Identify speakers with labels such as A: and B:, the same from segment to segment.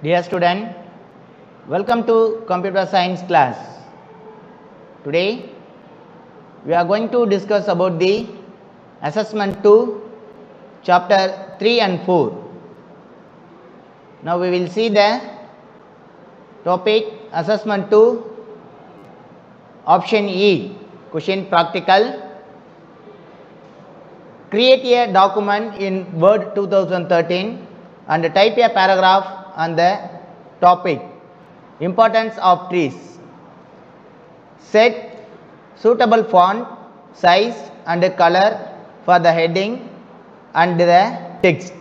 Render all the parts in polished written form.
A: Dear student, welcome to computer science class. Today we are going to discuss about the assessment 2 chapter 3 and 4. Now we will see the topic assessment 2 option E, question practical. Create a document in Word 2013 and type a paragraph on the topic importance of trees. Set suitable font, size and color for the heading and the text.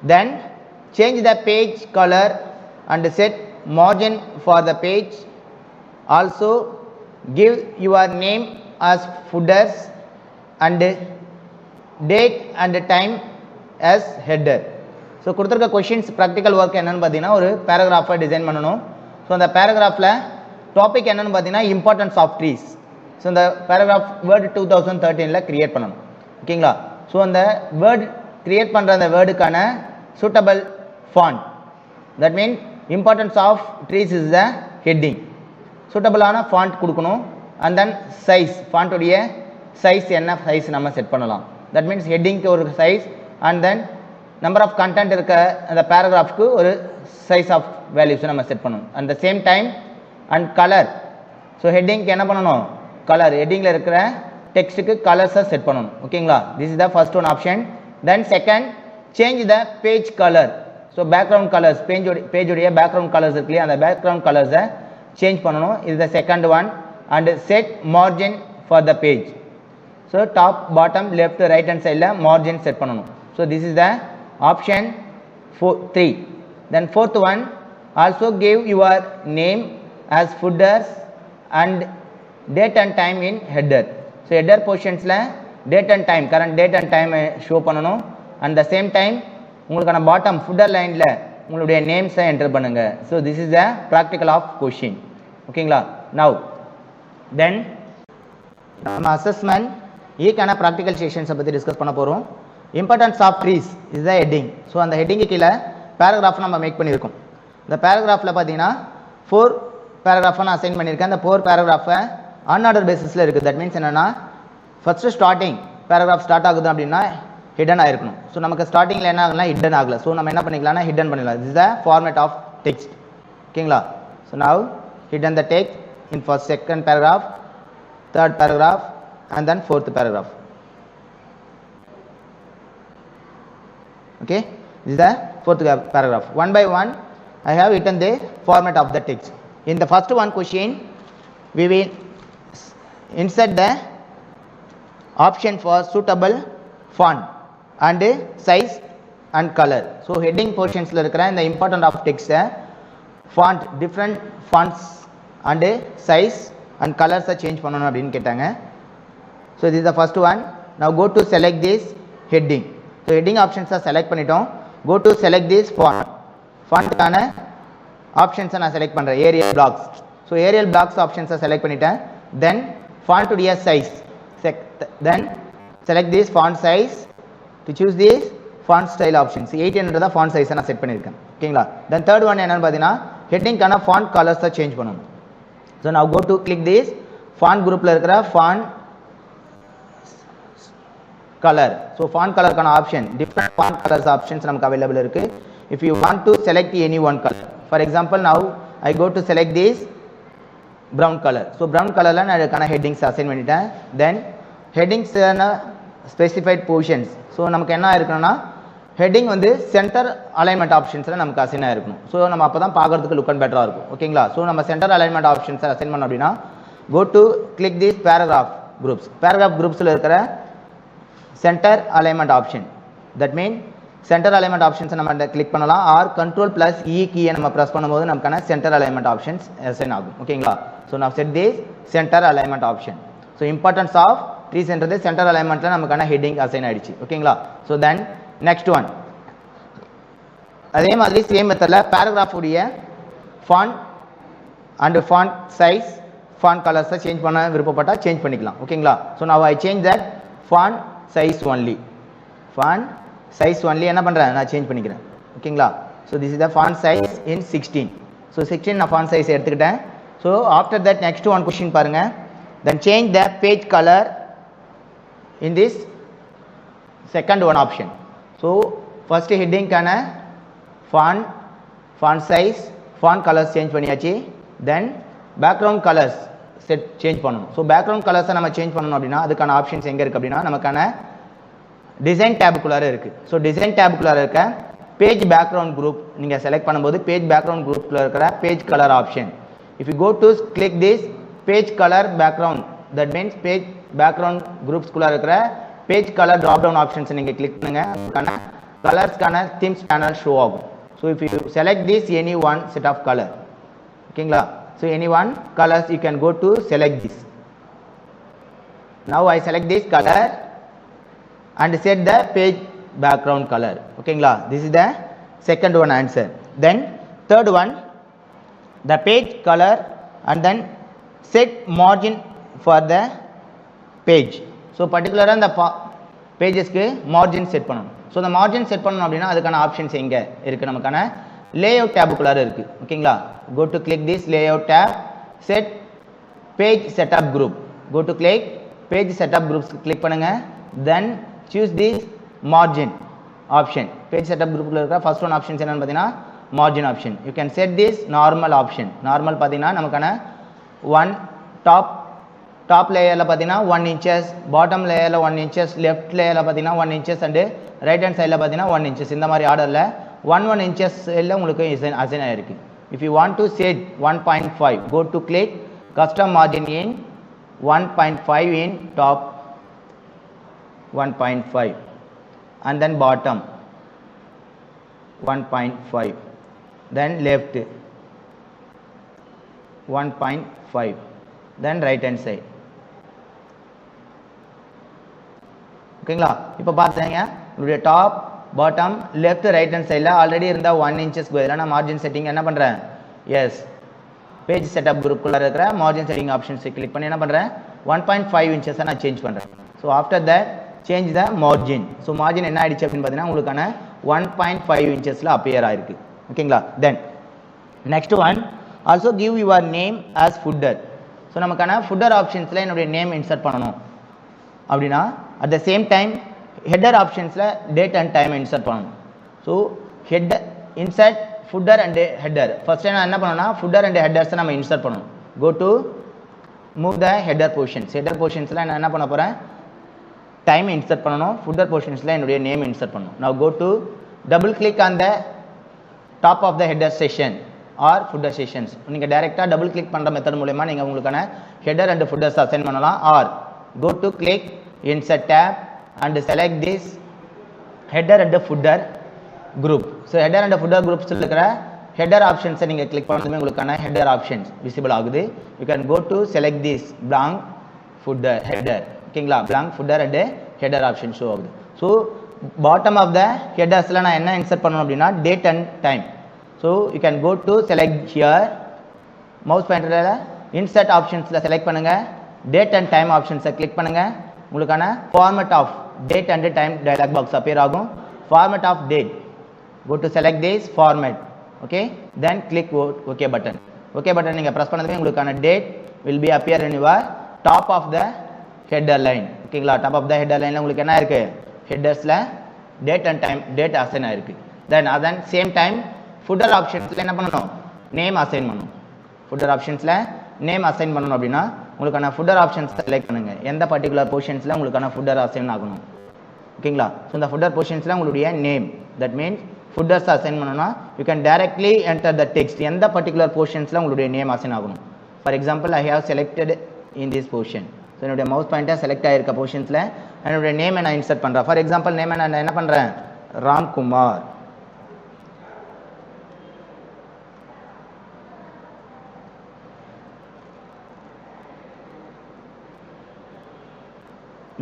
A: Then change the page color and set margin for the page. Also give your name as footers and date and time as header. So கொடுத்துருக்க questions practical work என்னென்னு பார்த்தீங்கன்னா ஒரு பேராகிராஃபை design பண்ணணும். So அந்த பேராகிராஃபில் topic என்னென்னு பார்த்தீங்கன்னா importance of trees. So இந்த paragraph word 2013 create பண்ணணும். ஓகேங்களா? ஸோ அந்த வேர்டு கிரியேட் பண்ணுற அந்த வேர்டுக்கான suitable font, that mean importance of trees is the heading. சூட்டபிளான ஃபாண்ட் கொடுக்கணும். அண்ட் தென் சைஸ், ஃபாண்ட்டுடைய சைஸ் என்ன சைஸ் நம்ம செட் பண்ணலாம். தட் மீன்ஸ் ஹெட்டிங்க்கு ஒரு size and then number of content இருக்க அந்த பேராகிராஃப்க்கு ஒரு சைஸ் ஆஃப் வேல்யூஸை நம்ம செட் பண்ணணும். At the same time and colour. So ஹெட்டிங்க்கு என்ன பண்ணணும்? கலர், ஹெட்டிங்கில் இருக்கிற டெக்ஸ்ட்டுக்கு கலர்ஸை செட் பண்ணணும். ஓகேங்களா? This is the first one option. Then second, change the page colour. So background colours, பேஜுடைய பேக்ரவுண்ட் கலர்ஸ் இருக்கு இல்லையா, அந்த பேக்ரவுண்ட் கலர்ஸை சேஞ்ச் பண்ணணும். இது the second one. And set margin for the page. So top bottom left right hand சைடில் margin set பண்ணணும். So this is the option 3. Then fourth one, also give your name as footers and date and time in header. So header portions la date and time, current date and time show பண்ணனும். And the same time உங்களுக்கான bottom footer line ல உங்களுடைய names enter பண்ணுங்க. So this is the practical of question. ஓகேங்களா? Now then நம்ம assessment ஈக்கான practical sections பத்தி discuss பண்ண போறோம். Importance of trees is the heading. So அந்த ஹெட்டிங்கு கீழே பேராகிராஃப் நம்ம மேக் பண்ணியிருக்கோம். இந்த பேராகிராஃபில் பார்த்தீங்கன்னா 4 பேராகிராஃபை நான் அசைன் பண்ணியிருக்கேன். அந்த 4 பேராகிராஃபை அன்ஆர்டர் பேசிஸில் இருக்குது. தட் மீன்ஸ் என்னென்னா, ஃபஸ்ட்டு ஸ்டார்டிங் பேராகிராஃப் ஸ்டார்ட் ஆகுது அப்படின்னா ஹிடன் ஆகிருக்கணும். ஸோ நமக்கு ஸ்டார்டிங்கில் என்ன ஆகலாம், ஹிடன் ஆகலை. ஸோ நம்ம என்ன பண்ணிக்கலாம்னா ஹிடன் பண்ணிடலாம். This is the format of text. ஓகேங்களா? So now hidden the text in first second paragraph, third paragraph and then fourth paragraph. Okay, this is the fourth paragraph. One by one I have written the format of the text. In the first one question we will insert the option for suitable font and size and color. So heading portions la irukra in the important of text font, different fonts and size and colors change பண்ணனும் அப்படினு கேட்டாங்க. So this is the first one. Now go to select this heading. So heading options select பண்ணிட்டோம். Go to select this font. Font கான options நான் select பண்றேன். Arial blocks. So Arial blocks options select பண்ணிட்டேன். Then font உடைய size. Then select this font size to choose this font style options. 18 தான் font size நான் set பண்ணிருக்கேன். ஓகேங்களா? Then third one என்னன்னு பாத்தீங்கன்னா heading கான font colors change பண்ணனும். So now go to click this font groupல இருக்கிற font color. So font color கான option, different font colors options நமக்கு available இருக்கு. If you want to select any one color, for example now I go to select this brown color. So brown color ல நான் இதுக்கான headings assign பண்ணிட்டேன். Then headings specified positions. So நமக்கு என்ன இருக்கணும்னா heading வந்து center alignment optionsல நமக்கு assign ஆயிருக்கணும். So நம்ம அப்பதான் பார்க்கிறதுக்கு look and better இருக்கும். ஓகேங்களா? So நம்ம center alignment options assign பண்ணோம் அப்படினா go to click this paragraph groups. Paragraph groups ல இருக்கிற center alignment option. That means center alignment options நம்ம click பண்ணலாம். or control plus e key நம்ம press பண்ணும்போது நமக்கான center alignment options assign ஆகும். ஓகேங்களா? So now set this center alignment option. So importance of trees என்றது center alignmentல நமக்கான heading assign ஆயிடுச்சு. ஓகேங்களா? So then next one, அதே மாதிரி சேம் மெத்தட்ல paragraph உடைய font and font size, font colors change பண்ண விருப்பப்பட்டா சேஞ்ச் பண்ணிக்கலாம். ஓகேங்களா? So now I change that font size only. Font size only என்ன பண்றேன் நான் சேஞ்ச் பண்ணிக்கிறேன். ஓகேங்களா? So this is the font size in 16. So 16 நான் font size எடுத்துக்கிட்டேன். So after that next one question பாருங்க. Then change the page color in this second one option. So first heading கான font size, font colors change பண்ணியாச்சு. Then background colors set change பண்ணனும். So background colors நம்ம change பண்ணனும் அப்படினா அதுக்கான options எங்க இருக்கு அப்படினா நமக்கான டிசைன் டேபுக்குள்ளார இருக்கு. So டிசைன் டேபுக்குள்ளார இருக்க பேஜ் பேக்ரவுண்ட் குரூப் நீங்க செலக்ட் பண்ணும்போது பேஜ் பேக்ரவுண்ட் குரூப்ல இருக்கிற beige colour option. If you go to click this page color background, that means page background groups குள்ள இருக்கிற page color drop down options நீங்க click பண்ணுங்க. கலர்ஸ்கான themes panel show ஆகும். So if you select this any one set of color, ஓகேங்களா? So any one colors you can go to select this. Now I select this color and set the page background color. ஓகேங்களா? This is the second one answer. Then third one, the page color and then set margin for the page. So particular அந்த pagesக்கு margin set பண்ணனும். So the margin set பண்ணனும் அப்படினா அதுக்கான options எங்க இருக்கு நமக்கான layout tabக்குள்ளார இருக்கு. ஓகேங்களா? Go to click this layout tab, set page setup group. Go to click page setup groups click பண்ணுங்க. Then choose this margin option. Page setup groupல இருக்க first one options என்னன்னு பாத்தீங்கன்னா margin option. You can set this normal option. Normal பாத்தீங்கன்னா நமக்கான one top layerல பாத்தீங்கன்னா 1 inches, bottom layerல 1 inches, left layerல பாத்தீங்கன்னா 1 inches and right hand sideல பாத்தீங்கன்னா 1 inches. இந்த மாதிரி ஆர்டர்ல 1 inches எல்லாம் உங்களுக்கு அசைன் ஆயிருக்கு. If you want to set 1.5, go to click custom margin in 1.5 in top, 1.5 and then bottom 1.5, then left 1.5, then right hand side. ஓகேங்களா? இப்போ பாத்தீங்க உங்களுடைய top bottom left right hand சைடுல ஆல்ரெடி இருந்தா 1 inches பதிலா நான் மார்ஜின் செட்டிங் என்ன பண்றேன்? எஸ் பேஜ் செட்டப் குரூப் குள்ள இருக்கிற மார்ஜின் செட்டிங் ஆப்ஷன்ஸ் கிளிக் பண்ணி என்ன பண்றேன்? 1.5 inches நான் சேஞ்ச் பண்றேன். So after that change the margin. So margin என்ன ஆயிடுச்சு அப்படின்னு பார்த்தீங்கன்னா உங்களுக்கான 1.5 inchesல அப்பியர் ஆயிருக்கு. ஓகேங்களா? Then next one, also give your name as footer. So நமக்கான ஃபுட்டர் ஆப்ஷன்ஸில் என்னுடைய நேம் இன்சர்ட் பண்ணணும் அப்படின்னா at the same time header ஆப்ஷன்ஸில் டேட் அண்ட் டைம் இன்சர்ட் பண்ணணும். So header insert footer and header. First நான் என்ன பண்ணணும்னா ஃபுட்டர் அண்ட் ஹெட்டர்ஸை நம்ம இன்சர்ட் பண்ணணும். Go to move the header portions. Header போர்ஷன்ஸில் நான் என்ன பண்ண போகிறேன்? டைம் இன்சர்ட் பண்ணணும். ஃபுட்டர் போர்ஷன்ஸில் என்னுடைய நேம் இன்சர்ட் பண்ணணும். நான் go to double click on the top of the header section or footer sections. நீங்கள் டைரெக்டாக டபுள் கிளிக் பண்ணுற மெத்தட் மூலமா நீங்கள் உங்களுக்கான ஹெட்டர் அண்ட் ஃபுட்டர்ஸ் அசைன் பண்ணலாம். Or go to click insert tab and select this header and footer group. So header and footer groups இருக்கிற header options நீங்க click பண்ணதுமே உங்களுக்கான header options visible ஆகுது. You can go to select this blank footer header. ஓகேங்களா? blank footer and header option show ஆகுது. So bottom of the headersல நான் என்ன insert பண்ணனும் அப்படினா date and time. So you can go to select here, mouse pointerல insert optionsல select பண்ணுங்க. date and time options click பண்ணுங்க. உங்களுக்கான format of date and time dialog box appear ஆகும். format of date, go to select this format. okay, then click ok button. ok button நீங்க press பண்ணதுமே உங்களுக்கான date will be appear in your top of the header line. ஓகேங்களா? top of the header lineல உங்களுக்கு என்ன இருக்கு? headersல date and time date assign ஆயிருக்கு. then same time footer optionsல என்ன பண்ணனும்? name assign பண்ணனும். footer optionsல நேம் அசைன் பண்ணணும் அப்படின்னா உங்களுக்கான ஃபுட்டர் ஆப்ஷன்ஸ் செலக்ட் பண்ணுங்க. எந்த பர்டிகுலர் பொசிஷன்ஸ்ல உங்களுக்கான ஃபுட்டர் அசைன் ஆகணும். ஓகேங்களா? ஸோ இந்த ஃபுட்டர் பொசிஷன்ஸ்ல உங்களுடைய name, that means footers assign பண்ணணும்னா you can directly enter the text. எந்த பர்டிகுலர் பொசிஷன்ஸ்ல உங்களுடைய நேம் அசைன் ஆகணும். For example I have selected in this position. So என்னுடைய மவுஸ் பாயிண்டர் செலக்ட் ஆகிருக்க பொசிஷன்ஸ்ல என்னுடைய நேம் நான் இன்சர்ட் பண்றேன். ஃபார் எக்ஸாம்பிள் நேம் நான் என்ன பண்றேன்? Ramkumar.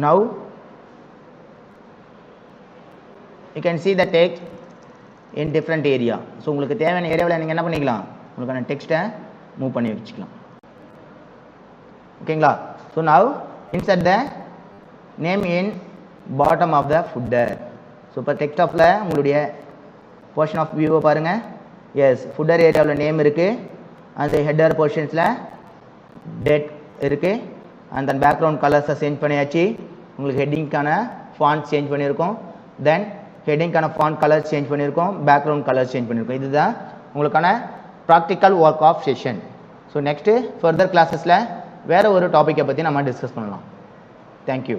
A: Now you can see the text in different area. So உங்களுக்கு தேவையான ஏரியாவில் நீங்கள் என்ன பண்ணிக்கலாம்? உங்களுக்கான டெக்ஸ்ட்டை மூவ் பண்ணி வச்சுக்கலாம். ஓகேங்களா? So now insert the name in bottom of the footer. So இப்போ டெக்ஸ்ட் ஆஃபில் உங்களுடைய போர்ஷன் ஆஃப் வியூவை பாருங்கள். எஸ், ஃபுட்டர் ஏரியாவில் நேம் இருக்குது. அந்த ஹெட்டர் போர்ஷன்ஸில் டேட் இருக்குது. அந்த பேக்ரவுண்ட் கலர்ஸை சேஞ்ச் பண்ணியாச்சு. உங்களுக்கு ஹெட்டிங்க்கான ஃபாண்ட் சேஞ்ச் பண்ணியிருக்கோம். தென் ஹெட்டிங்க்கான ஃபாண்ட் கலர் சேஞ்ச் பண்ணியிருக்கோம். பேக்ரவுண்ட் கலர் சேஞ்ச் பண்ணியிருக்கோம். இதுதான் உங்களுக்கான practical work of session. So next further கிளாஸஸில் வேறு ஒரு டாப்பிக்கை பற்றி நம்ம டிஸ்கஸ் பண்ணலாம். தேங்க்யூ.